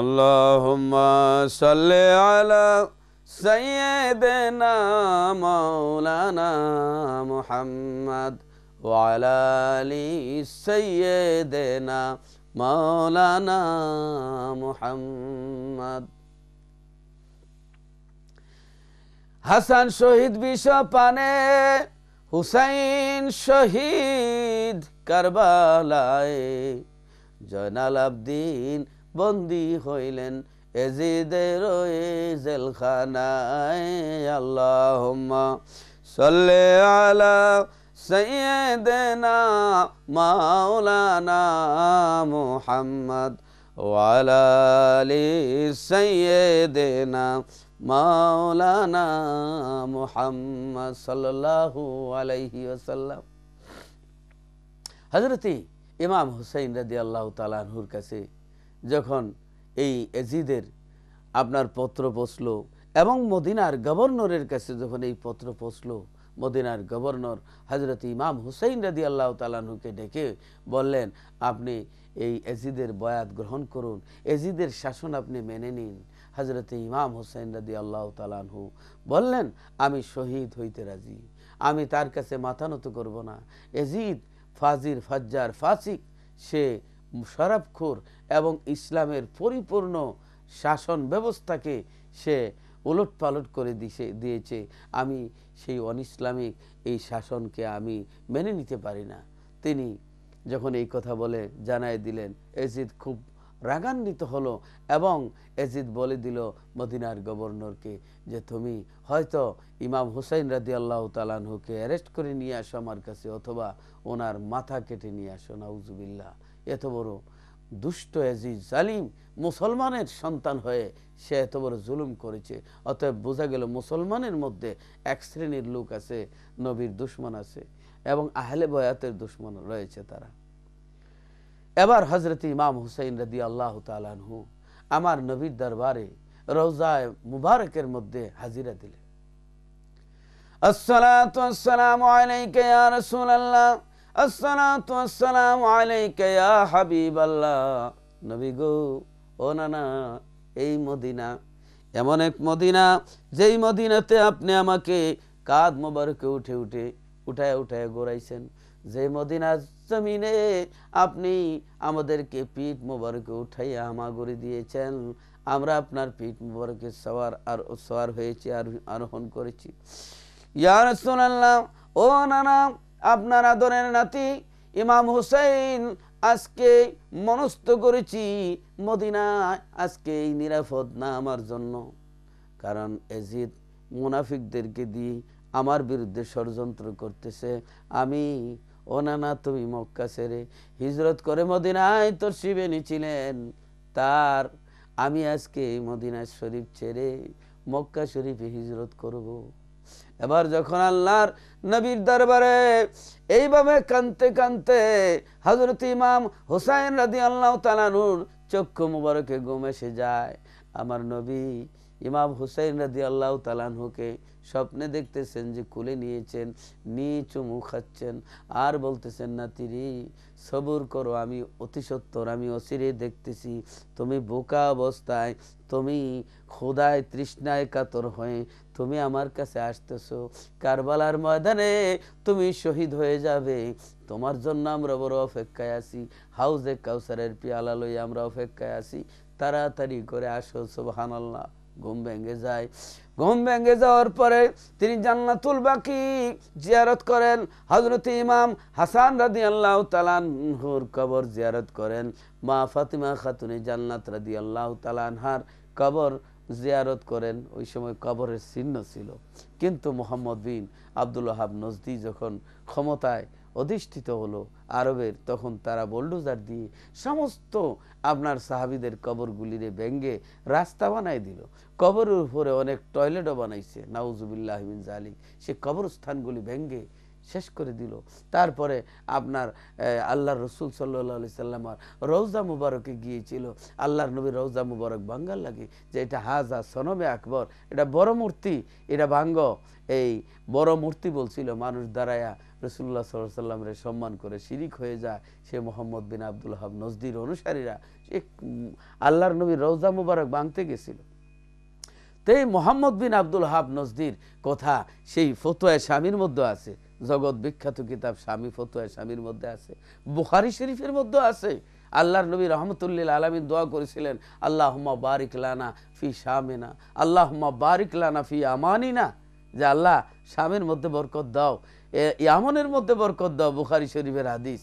আল্লাহুম্মা সাল্লি আলা সাইয়্যিদিনা মাওলানা মুহাম্মদ ওয়া আলা আলি সাইয়্যিদিনা মাওলানা মুহাম্মদ। হাসান শহীদ বিষ পানে, হুসাইন শহীদ কারবালায়, জয়নাল আবদিন বন্দী হইলেন এজিদের জেলখানায়। আল্লাহুম্মা সাল্লি আলা সাইয়্যিদিনা মাওলানা মুহাম্মদ ওয়া আলা আলি সাইয়্যিদিনা মাওলানা মুহাম্মদ সাল্লাল্লাহু আলাইহি ওয়াসাল্লাম। হযরত ইমাম হুসাইন রাদিয়াল্লাহু তাআলা আনহুর কাছে যখন এই এজিদের আপনার পত্র পৌঁছলো এবং মদিনার গভর্নরের কাছে যখন এই পত্র পৌঁছলো, মদিনার গভর্নর হযরত ইমাম হুসাইন রাদিয়াল্লাহু তাআলা আনহুকে ডেকে বললেন, আপনি এই এজিদের বয়াত গ্রহণ করুন, এজিদের শাসন আপনি মেনে নিন। হযরত ইমাম হুসাইন রাদিয়াল্লাহু তাআলা আনহু বললেন, আমি শহীদ হইতে রাজি, আমি তার কাছে মাথা নত করব না। এজিদ ফাজির ফাজ্জার ফাসিক, সে শরাবখোর এবং ইসলামের পরিপূর্ণ শাসন ব্যবস্থাকে সে উলটপালট করে দিয়েছে। আমি সেই অনিসলামিক এই শাসনকে আমি মেনে নিতে পারি না। তিনি যখন এই কথা বলে জানায় দিলেন, এজিদ খুব রাগান্বিত হলো এবং এজিদ বলে দিল মদিনার গভর্নরকে যে তুমি হয়তো ইমাম হুসাইন রাদিয়াল্লাহু তাআলা আনহুকে অ্যারেস্ট করে নিয়ে আসো আমার কাছে, অথবা ওনার মাথা কেটে নিয়ে আসো। নাউজুবিল্লাহ, এত বড় দুষ্ট এজিদ জালিম, মুসলমানের সন্তান হয়ে সে এত বড় জুলুম করেছে। অতএব বোঝা গেল মুসলমানের মধ্যে এক শ্রেণীর লোক আছে, নবীর দুশ্মন আছে এবং আহলে বয়াতের দুশ্মন রয়েছে তারা। এবার হযরত ইমাম হুসাইন রাদিয়াল্লাহু তাআলা আনহু আমার নবীর দরবারে রওজায়ে মুবারকের মধ্যে হাজিরা দিলেন। আসসালাতু ওয়াসসালামু আলাইকা ইয়া রাসূলুল্লাহ, আসসালাতু ওয়াসসালামু আলাইকা ইয়া হাবিবাল্লাহ। নবী গো, ও নানা, এই মদিনা এমন এক মদিনা, যেই মদিনাতে আপনি আমাকে কাঁধ মোবারকে উঠায় ঘোরাইছেন, যে মদিনার জমিনে আপনি আমাদেরকে পিঠ মোবারকে উঠাইয়া হামাগুড়ি দিয়েছেন, আমরা আপনার পিঠ মোবারকে সওয়ার হয়েছি, আর আরোহণ করেছি। ইয়া রাসূলুল্লাহ, ও নানা, আপনার আদরের নাতি ইমাম হুসাইন আজকে মনস্থ করেছি মদিনায় আজকে এই নিরাপদ না আমার জন্য, কারণ এজিদ মুনাফিকদেরকে দিয়ে আমার বিরুদ্ধে ষড়যন্ত্র করতেছে। আমি, ও নানা, তুমি মক্কা ছেড়ে হিজরত করে মদিনায় তশরিফ এনেছিলেন, তার আমি আজকে মদিনা শরীফ ছেড়ে মক্কা শরীফে হিজরত করব। এবার যখন আল্লাহর নবীর দরবারে এইভাবে কাঁদতে কাঁদতে হযরত ইমাম হুসাইন রাদিয়াল্লাহু তাআলা আনহুর চক্ষু মুবারকে ঘুম এসে যায়। আমার নবী ইমাম হুসাইন রাদিয়াল্লাহু তাআলা আনহুকে স্বপ্নে দেখতেছেন যে কুলে নিয়েছেন, নিয়ে চুমু খাচ্ছেন আর বলতেছেন, নাতিরি সবুর করো, আমি অতি সত্বর, আমি অচিরে দেখতেছি তুমি বোকা অবস্থায়, তুমি ক্ষুধায় তৃষ্ণায় কাতর হয়ে তুমি আমার কাছে আসতেছো, কারবালার ময়দানে তুমি শহীদ হয়ে যাবে, তোমার জন্য আমরা বড় অপেক্ষায় আছি, হাউজে কাউসারের পিয়ালা লই আমরা অপেক্ষায় আছি, তাড়াতাড়ি করে আসো। সুবহানাল্লাহ। ঘুম ভেঙে যায়। ঘুম ভেঙে যাওয়ার পরে তিনি জান্নাতুল বাকি জিয়ারত করেন, হযরত ইমাম হাসান রাদিয়াল্লাহু তাআলা আনহুর কবর জিয়ারত করেন, মা ফাতিমা খাতুনে জান্নাত রাদিয়াল্লাহু তাআলা আনহার কবর জিয়ারত করেন। ওই সময় কবরের চিহ্ন ছিল, কিন্তু মোহাম্মদ বিন আব্দুল ওয়াহাব নজদি যখন ক্ষমতায় অধিষ্ঠিত হলো আরবের, তখন তারা বোল্ডোজার দিয়ে সমস্ত আপনার সাহাবীদের কবরগুলিরে ভেঙ্গে রাস্তা বানাই দিল, কবরের উপরে অনেক টয়লেটও বানাইছে, নাউজুবিল্লাহ মিন জালিক, সে কবরস্থানগুলি ভেঙ্গে শেষ করে দিল। তারপরে আপনার আল্লাহর রসুল সাল্লাল্লাহু আলাইহি সাল্লাম রওজা মুবারকে গিয়েছিল, আল্লাহর নবীর রওজা মুবারক ভাঙ্গার লাগে যে এটা হাজা সনমে আকবর, এটা বড় মূর্তি, এটা ভাঙ্গ। এই বড় মূর্তি বলছিল, মানুষ দাঁড়ায়া রাসূলুল্লাহ সাল্লাল্লাহু আলাইহি সাল্লামের সম্মান করে শিরিক হয়ে যায়, সে মোহাম্মদ বিন আব্দুল ওয়াহাব নজদির অনুসারীরা আল্লাহর নবীর রওজা মুবারক ভাঙতে গেছিল। তো এই মোহাম্মদ বিন আব্দুল ওয়াহাব নজদির কথা সেই ফতোয়া শামীর মধ্যে আছে, জগৎ বিখ্যাত কিতাব শামী ফতোয়া শামীর মধ্যে আছে, বুখারী শরীফের মধ্যে আছে। আল্লাহর নবী রহমতুল্লিল আলামিন দোয়া করেছিলেন, আল্লাহুম্মা বারিক লানা ফি শামিনা, আল্লাহুম্মা বারিক লানা ফি আমানিনা, যে আল্লাহ শামের মধ্যে বরকত দাও, ইয়ামনের মধ্যে বরকত দাও। বুখারী শরীফের হাদিস।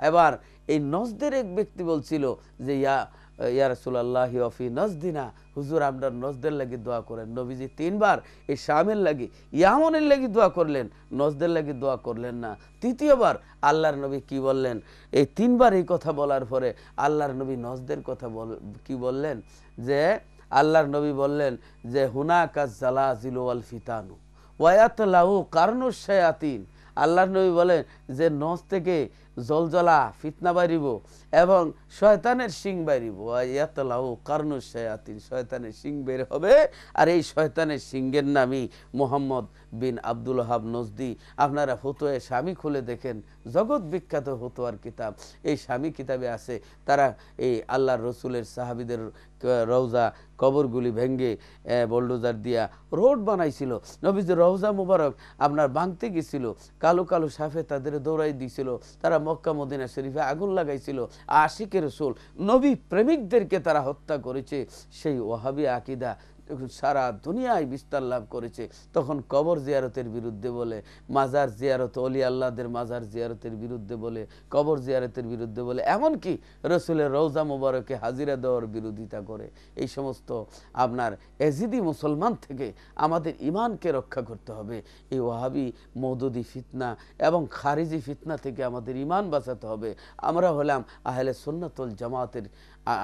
এবার এই নজদের এক ব্যক্তি বলছিল যে ইয়া রাসূলুল্লাহ ওয়া ফি নজদিনা, হুজুর আপনার নজদের লাগি দোয়া করেন। নবীজি 3 বার এই শামের লাগি ইয়ামনের লাগি দোয়া করলেন, নজদের লাগি দোয়া করলেন না। তৃতীয়বার আল্লাহর নবী কি বললেন? এই 3 বার এই কথা বলার পরে আল্লাহর নবী নজদের কথা কি বললেন? যে আল্লাহর নবী বললেন যে হুনাকা জালাজিলু ওয়াল ফিতানু ওয়ায়াতলাউ কারনুশ শায়াতিন। আল্লাহর নবী বলেন যে নজ থেকে জলজলা ফিতনা বাইরিব এবং শয়তানের শিং বাইরিব। ওয়ায়াতলাউ কারনুশ শায়াতিন, শয়তানের শিং বের হবে, আর এই শয়তানের শিংয়ের নামই মোহাম্মদ বিন আব্দুল ওয়াহাব নজদি। আপনারা ফতোয়া শামী খুলে দেখেন, জগৎ বিখ্যাত ফতোয়ার কিতাব এই শামী কিতাবে আছে। তারা এই আল্লাহর রসুলের সাহাবীদের রওজা কবরগুলি ভেঙ্গে বোল্ডোজার দিয়া রোড বানাইছিল। নবীজির রওজা মুবারক আপনার ভাঙতে গেছিল, কালো কালো সাফে তাদের দৌড়াই দিয়েছিল, তারা মক্কা মদিনা শরীফে আগুন লাগাইছিল। আশিকের রসুল নবী প্রেমিকদেরকে তারা হত্যা করেছে। সেই ওয়াহাবি আকিদা সারা দুনিয়ায় বিস্তার লাভ করেছে। তখন কবর জিয়ারতের বিরুদ্ধে বলে, মাজার জিয়ারত, অলি আল্লাহদের মাজার জিয়ারতের বিরুদ্ধে বলে, কবর জিয়ারতের বিরুদ্ধে বলে, এমনকি রসুলের রওজা মুবারকে হাজিরা দেওয়ার বিরোধিতা করে। এই সমস্ত আপনার এজিদি মুসলমান থেকে আমাদের ইমানকে রক্ষা করতে হবে। এই ওয়াহাবি মওদুদি ফিতনা এবং খারিজি ফিতনা থেকে আমাদের ইমান বাঁচাতে হবে। আমরা হলাম আহলে সুন্নাত ওয়াল জামাতের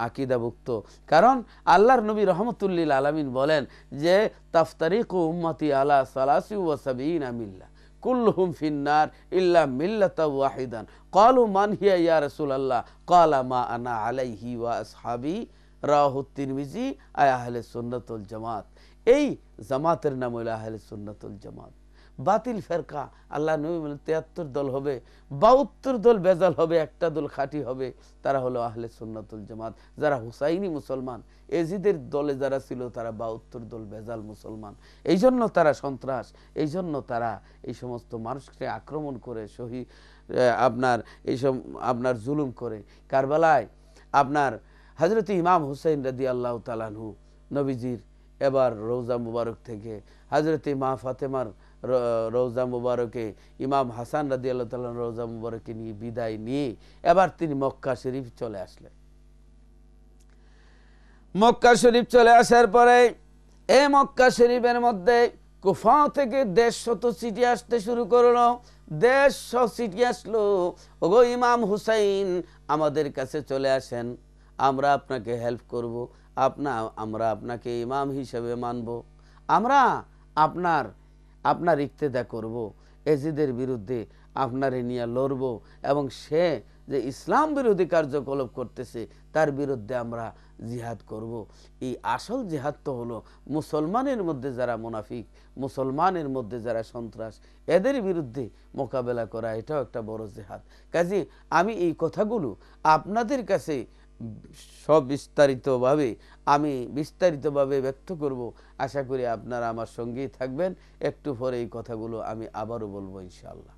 আকিদাভুক্ত। কারণ আল্লাহর নবী রহমতুল্লিল আলামিন বলেন যে তাফতারিকু উম্মতি আলা সালাসি ওয়া সাবিনা মিল্লাহ কুল্লুহুম ফিন্নার ইল্লা মিল্লাতা ওয়াহিদান। ক্বালু মান হিয়া ইয়া রাসূলুল্লাহ? ক্বালা মা আনা আলাইহি ওয়া আসহাবি, রাওয়াহু তিরমিজি। আহলে সুন্নাত ওয়াল জামাত, এই জামাতের নাম হলো আহলে সুন্নাত ওয়াল জামাত। বাতিল ফেরকা আল্লাহ নবী বলেন 73 দল হবে, 72 দল বেজাল হবে, একটা দল খাঁটি হবে। তারা হলো আহলে সুন্নাত ওয়াল জামাত, যারা হুসাইনি মুসলমান। এজিদের দলে যারা ছিল তারা 72 দল বেজাল মুসলমান। এই জন্য তারা সন্ত্রাস, এই জন্য তারা এই সমস্ত মানুষকে আক্রমণ করে আপনার এইসব আপনার জুলুম করে। কারবালায় আপনার হযরত ইমাম হুসাইন রাদিয়াল্লাহু তাআলা আনহু নবীজির এবার রওজা মুবারক থেকে হযরত মা ফাতেমার রওজা মুবারকে ইমাম হাসান রাদিয়াল্লাহু তাআলা রওজা মুবারকে নিয়ে বিদায় নিয়ে এবার তিনি মক্কা শরীফ চলে আসলেন। মক্কা শরীফ চলে আসার পরে এই মক্কা শরীফের মধ্যে কুফা থেকে 150 চিঠি আসতে শুরু করলো। 150 চিঠি আসলো, ওগো ইমাম হুসাইন আমাদের কাছে চলে আসেন, আমরা আপনাকে হেল্প করব, আমরা আপনাকে ইমাম হিসেবে মানব, আমরা আপনার ইক্তেদা করব, এজিদের বিরুদ্ধে আপনারে নিয়ে লড়ব, এবং সে যে ইসলাম বিরোধী কার্যকলাপ করতেছে তার বিরুদ্ধে আমরা জিহাদ করব। এই আসল জিহাদ তো হলো মুসলমানের মধ্যে যারা মুনাফিক, মুসলমানের মধ্যে যারা সন্ত্রাস, এদের বিরুদ্ধে মোকাবেলা করা, এটাও একটা বড় জিহাদ। কাজে আমি এই কথাগুলো আপনাদের কাছে বিস্তারিতভাবে ব্যক্ত করব। আশা করি আপনারা আমার সঙ্গেই থাকবেন। একটু পরে এই কথাগুলো আমি আবারও বলবো ইনশাআল্লাহ।